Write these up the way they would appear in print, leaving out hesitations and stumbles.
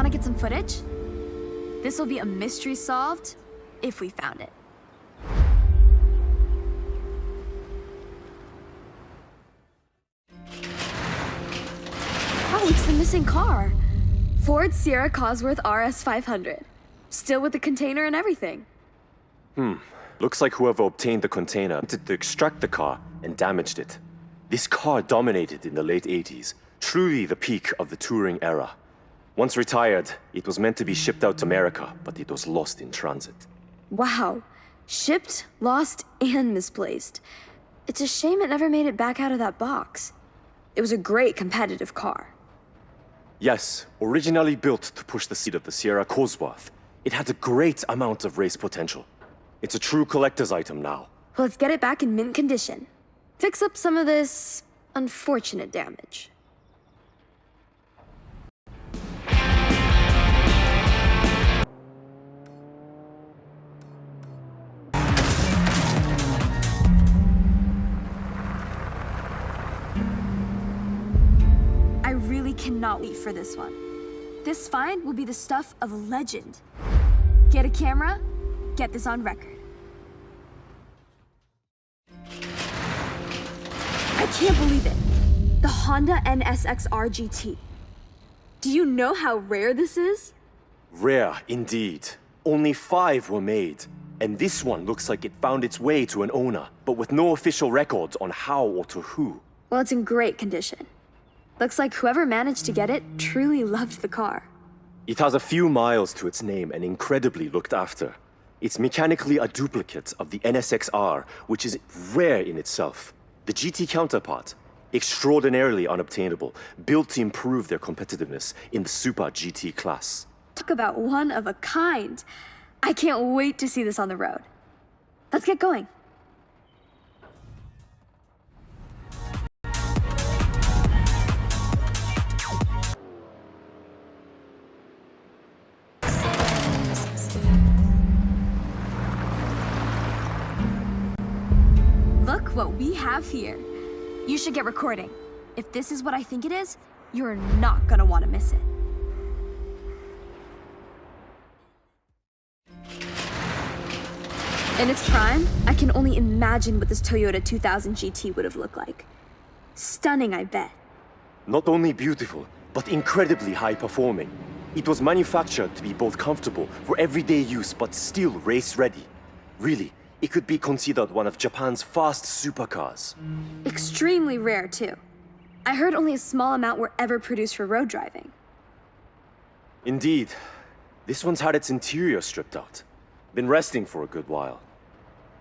Want to get some footage? This will be a mystery solved if we found it. Oh, it's the missing car. Ford Sierra Cosworth RS 500. Still with the container and everything. Looks like whoever obtained the container wanted to extract the car and damaged it. This car dominated in the late 80s, truly the peak of the touring era. Once retired, it was meant to be shipped out to America, but it was lost in transit. Wow. Shipped, lost, and misplaced. It's a shame it never made it back out of that box. It was a great competitive car. Yes, originally built to push the seat of the Sierra Cosworth, it had a great amount of race potential. It's a true collector's item now. Well, let's get it back in mint condition. Fix up some of this unfortunate damage. I really cannot wait for this one. This find will be the stuff of a legend. Get a camera, get this on record. I can't believe it. The Honda NSX-R GT. Do you know how rare this is? Rare, indeed. Only 5 were made. And this one looks like it found its way to an owner, but with no official records on how or to who. Well, it's in great condition. Looks like whoever managed to get it truly loved the car. It has a few miles to its name and incredibly looked after. It's mechanically a duplicate of the NSX-R, which is rare in itself. The GT counterpart, extraordinarily unobtainable, built to improve their competitiveness in the Super GT class. Talk about one of a kind. I can't wait to see this on the road. Let's get going. Look what we have here. You should get recording. If this is what I think it is, you're not gonna want to miss it. In its prime, I can only imagine what this Toyota 2000 GT would have looked like. Stunning, I bet. Not only beautiful, but incredibly high-performing. It was manufactured to be both comfortable for everyday use, but still race-ready. Really, it could be considered one of Japan's fast supercars. Extremely rare, too. I heard only a small amount were ever produced for road driving. Indeed. This one's had its interior stripped out. Been resting for a good while.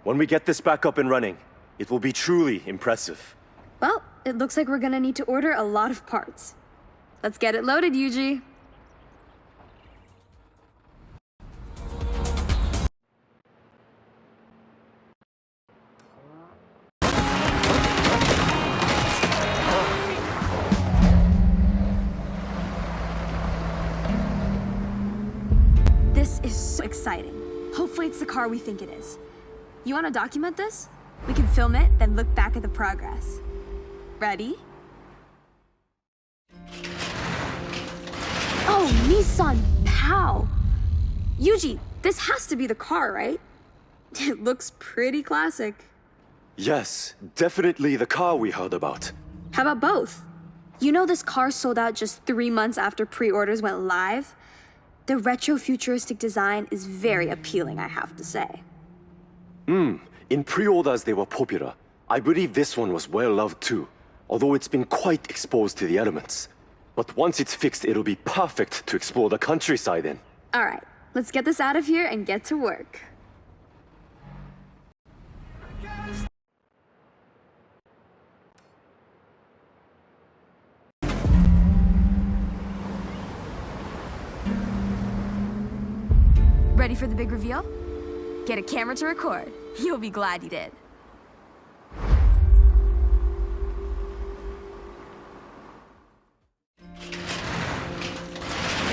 When we get this back up and running, it will be truly impressive. Well, it looks like we're gonna need to order a lot of parts. Let's get it loaded, Yuji. This is so exciting. Hopefully it's the car we think it is. You want to document this? We can film it, then look back at the progress. Ready? Oh, Nissan Pow! Yuji, this has to be the car, right? It looks pretty classic. Yes, definitely the car we heard about. How about both? You know this car sold out just 3 months after pre-orders went live? The retro-futuristic design is very appealing, I have to say. In pre-orders they were popular. I believe this one was well loved too, although it's been quite exposed to the elements. But once it's fixed, it'll be perfect to explore the countryside in. All right, let's get this out of here and get to work. Ready for the big reveal? Get a camera to record. You'll be glad you did.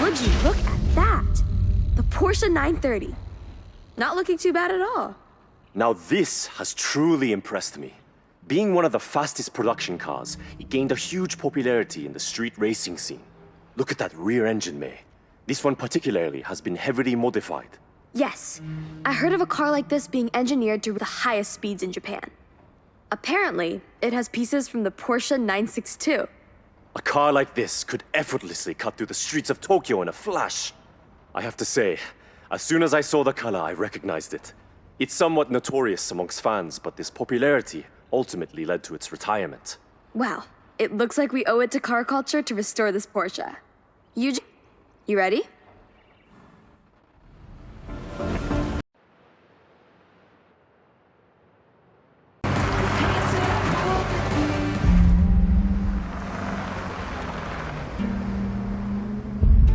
Would you look at that? The Porsche 930. Not looking too bad at all. Now this has truly impressed me. Being one of the fastest production cars, it gained a huge popularity in the street racing scene. Look at that rear engine, May. This one particularly has been heavily modified. Yes, I heard of a car like this being engineered to the highest speeds in Japan. Apparently, it has pieces from the Porsche 962. A car like this could effortlessly cut through the streets of Tokyo in a flash. I have to say, as soon as I saw the color, I recognized it. It's somewhat notorious amongst fans, but this popularity ultimately led to its retirement. Wow, it looks like we owe it to car culture to restore this Porsche. You ready?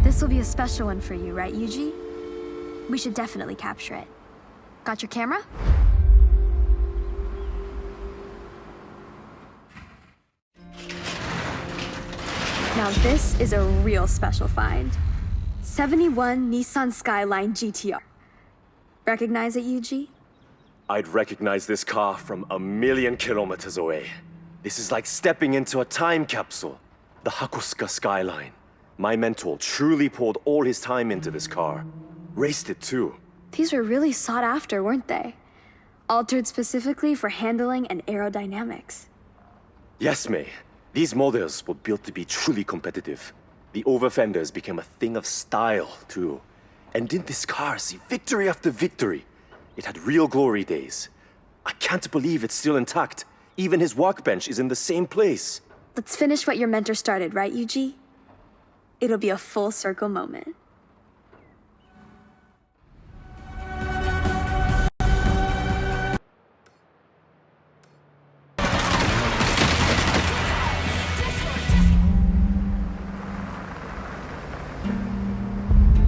This will be a special one for you, right, Yuji? We should definitely capture it. Got your camera? Now this is a real special find. 71 Nissan Skyline GTR. Recognize it, Yuji? I'd recognize this car from a million kilometers away. This is like stepping into a time capsule. The Hakosuka Skyline. My mentor truly poured all his time into this car. Raced it too. These were really sought after, weren't they? Altered specifically for handling and aerodynamics. Yes, May. These models were built to be truly competitive. The over-fenders became a thing of style, too. And didn't this car see victory after victory? It had real glory days. I can't believe it's still intact. Even his workbench is in the same place. Let's finish what your mentor started, right, Yuji? It'll be a full circle moment.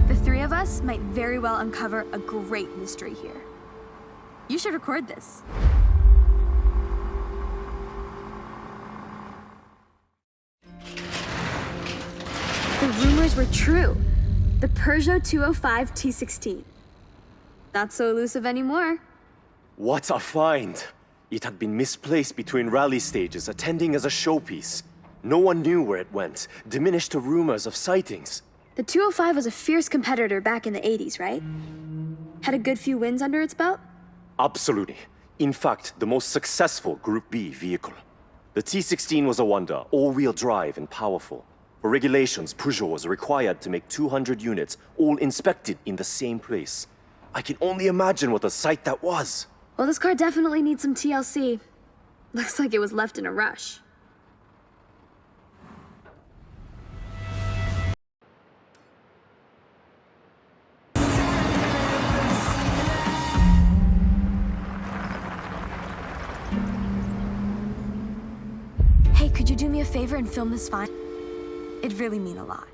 The three of us might very well uncover a great mystery here. You should record this. The rumors were true. The Peugeot 205 T16. Not so elusive anymore. What a find! It had been misplaced between rally stages, attending as a showpiece. No one knew where it went, diminished to rumors of sightings. The 205 was a fierce competitor back in the 80s, right? Had a good few wins under its belt? Absolutely. In fact, the most successful Group B vehicle. The T16 was a wonder, all-wheel drive and powerful. For regulations, Peugeot was required to make 200 units, all inspected in the same place. I can only imagine what a sight that was. Well, this car definitely needs some TLC. Looks like it was left in a rush. Hey, could you do me a favor and film this find? It'd really mean a lot.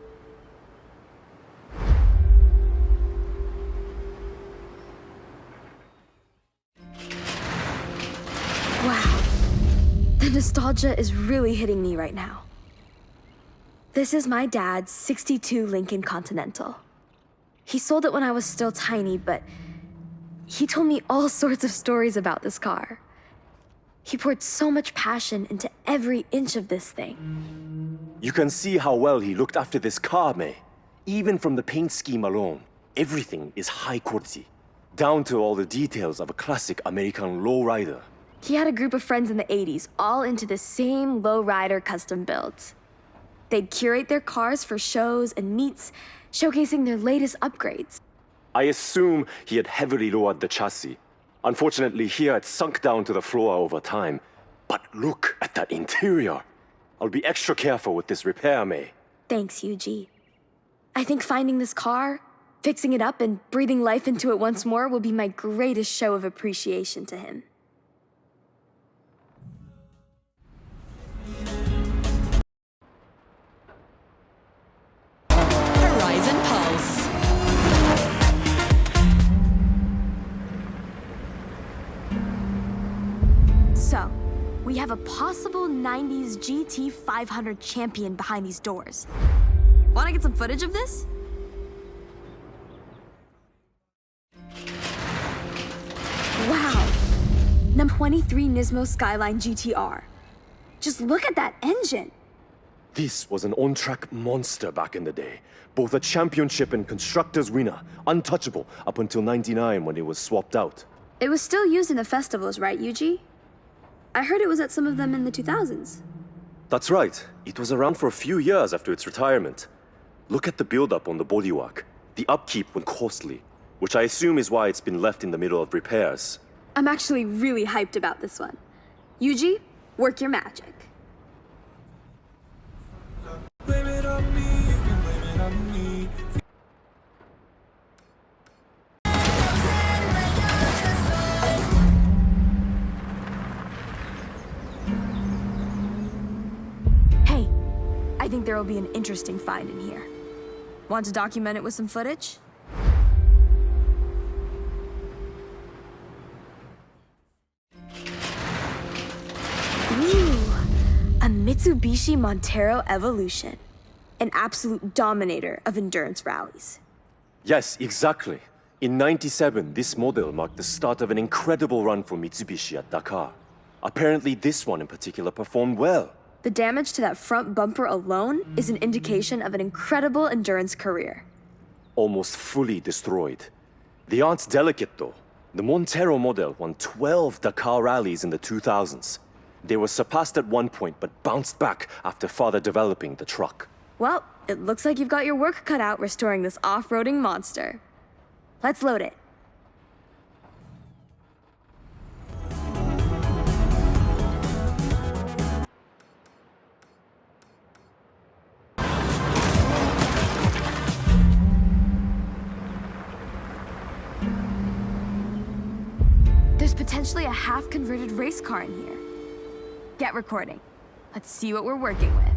Wow. The nostalgia is really hitting me right now. This is my dad's '62 Lincoln Continental. He sold it when I was still tiny, but he told me all sorts of stories about this car. He poured so much passion into every inch of this thing. You can see how well he looked after this car, May. Even from the paint scheme alone, everything is high quality. Down to all the details of a classic American lowrider. He had a group of friends in the 80s, all into the same lowrider custom builds. They'd curate their cars for shows and meets, showcasing their latest upgrades. I assume he had heavily lowered the chassis. Unfortunately, here it sunk down to the floor over time. But look at that interior. I'll be extra careful with this repair, May. Thanks, Yuji. I think finding this car, fixing it up, and breathing life into it once more will be my greatest show of appreciation to him. Horizon Pulse. So, we have a possible 90s GT 500 champion behind these doors. Wanna get some footage of this? Wow! Num 23 Nismo Skyline GTR. Just look at that engine! This was an on-track monster back in the day. Both a championship and constructors winner, untouchable up until '99 when it was swapped out. It was still used in the festivals, right, Yuji? I heard it was at some of them in the 2000s. That's right. It was around for a few years after its retirement. Look at the build-up on the bodywork. The upkeep went costly, which I assume is why it's been left in the middle of repairs. I'm actually really hyped about this one. Yuji, work your magic. Blame it on me, you can blame it on me. Hey, I think there will be an interesting find in here. Want to document it with some footage? Ooh, a Mitsubishi Montero Evolution. An absolute dominator of endurance rallies. Yes, exactly. In '97, this model marked the start of an incredible run for Mitsubishi at Dakar. Apparently, this one in particular performed well. The damage to that front bumper alone is an indication of an incredible endurance career. Almost fully destroyed. The aren't delicate though. The Montero model won 12 Dakar rallies in the 2000s. They were surpassed at one point but bounced back after further developing the truck. Well, it looks like you've got your work cut out restoring this off-roading monster. Let's load it. There's potentially a half-converted race car in here. Get recording. Let's see what we're working with.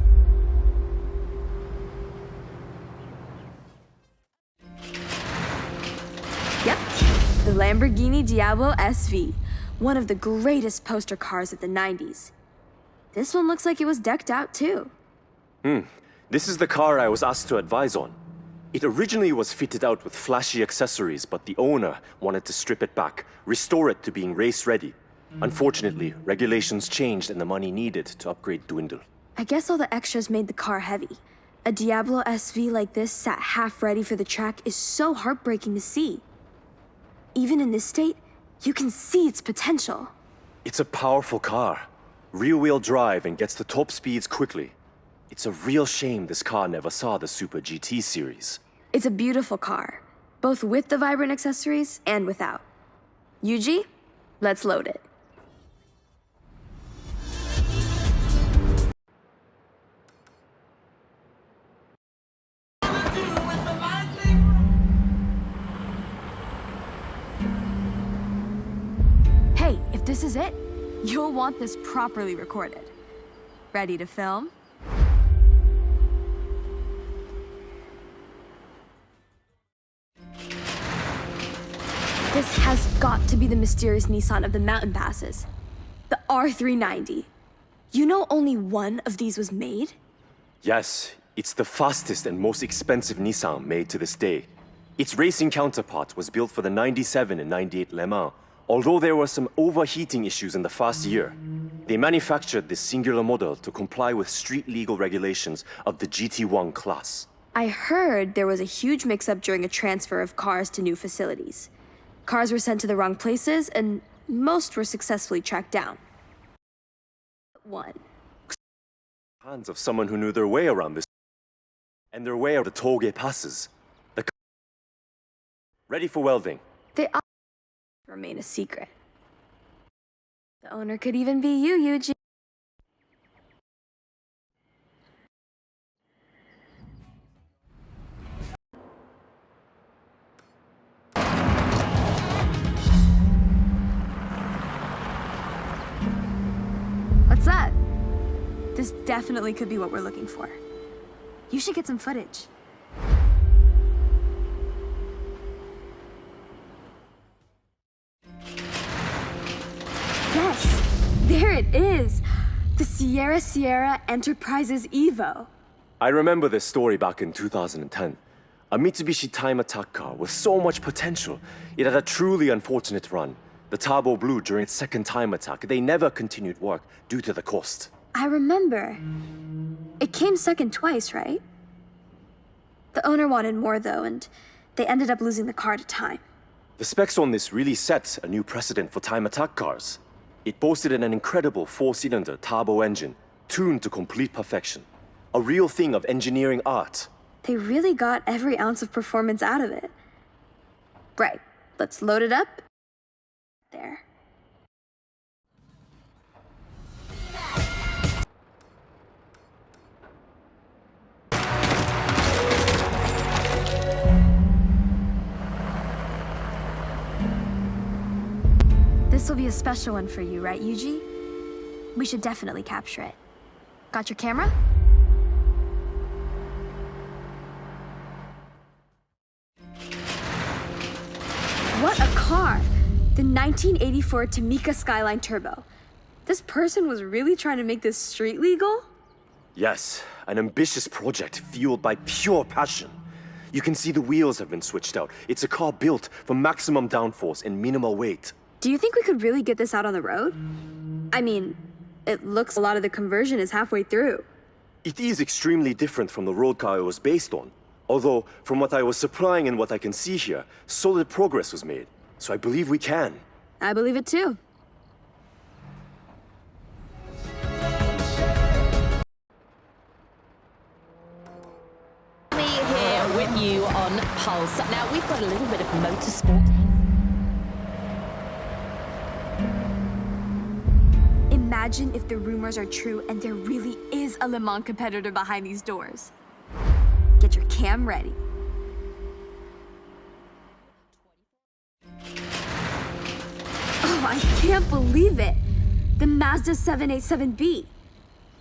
Yep, the Lamborghini Diablo SV, one of the greatest poster cars of the 90s. This one looks like it was decked out too. This is the car I was asked to advise on. It originally was fitted out with flashy accessories, but the owner wanted to strip it back, restore it to being race-ready. Unfortunately, regulations changed and the money needed to upgrade dwindled. I guess all the extras made the car heavy. A Diablo SV like this sat half ready for the track is so heartbreaking to see. Even in this state, you can see its potential. It's a powerful car. Rear-wheel drive and gets to top speeds quickly. It's a real shame this car never saw the Super GT series. It's a beautiful car, both with the vibrant accessories and without. Yuji, let's load it. Hey, if this is it, you'll want this properly recorded. Ready to film? This has got to be the mysterious Nissan of the mountain passes. The R390. You know only one of these was made? Yes, it's the fastest and most expensive Nissan made to this day. Its racing counterpart was built for the '97 and '98 Le Mans. Although there were some overheating issues in the first year, they manufactured this singular model to comply with street legal regulations of the GT1 class. I heard there was a huge mix-up during a transfer of cars to new facilities. Cars were sent to the wrong places, and most were successfully tracked down. One. Hands of someone who knew their way around this and their way out the tollgate passes. Ready for welding. They all remain a secret. The owner could even be you, Yuji. What's that? This definitely could be what we're looking for. You should get some footage. Yes, there it is. The Sierra Enterprises Evo. I remember this story back in 2010. A Mitsubishi time attack car with so much potential. It had a truly unfortunate run. The turbo blew during its second time attack. They never continued work due to the cost. I remember. It came second twice, right? The owner wanted more, though, and they ended up losing the car to time. The specs on this really set a new precedent for time attack cars. It boasted an incredible 4-cylinder turbo engine, tuned to complete perfection. A real thing of engineering art. They really got every ounce of performance out of it. Right, let's load it up. There. This will be a special one for you, right, Yuji? We should definitely capture it. Got your camera? What a car! The 1984 Tamika Skyline Turbo. This person was really trying to make this street legal? Yes, an ambitious project fueled by pure passion. You can see the wheels have been switched out. It's a car built for maximum downforce and minimal weight. Do you think we could really get this out on the road? I mean, it looks a lot of the conversion is halfway through. It is extremely different from the road car it was based on. Although, from what I was supplying and what I can see here, solid progress was made. So I believe we can. I believe it too. Me here with you on Pulse. Now, we've got a little bit of motorsport. Imagine if the rumors are true and there really is a Le Mans competitor behind these doors. Get your cam ready. Oh, I can't believe it! The Mazda 787B.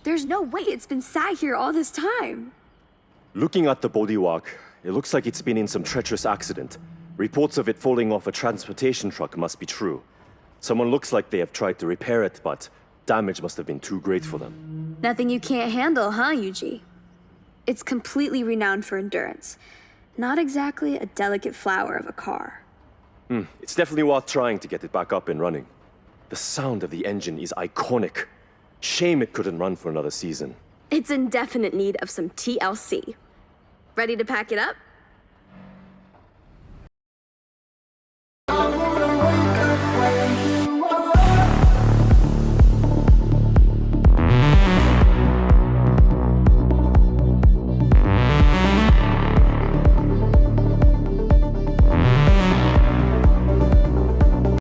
There's no way it's been sat here all this time. Looking at the bodywork, it looks like it's been in some treacherous accident. Reports of it falling off a transportation truck must be true. Someone looks like they have tried to repair it, but damage must have been too great for them. Nothing you can't handle, huh, Yuji? It's completely renowned for endurance. Not exactly a delicate flower of a car. It's definitely worth trying to get it back up and running. The sound of the engine is iconic. Shame it couldn't run for another season. It's in definite need of some TLC. Ready to pack it up?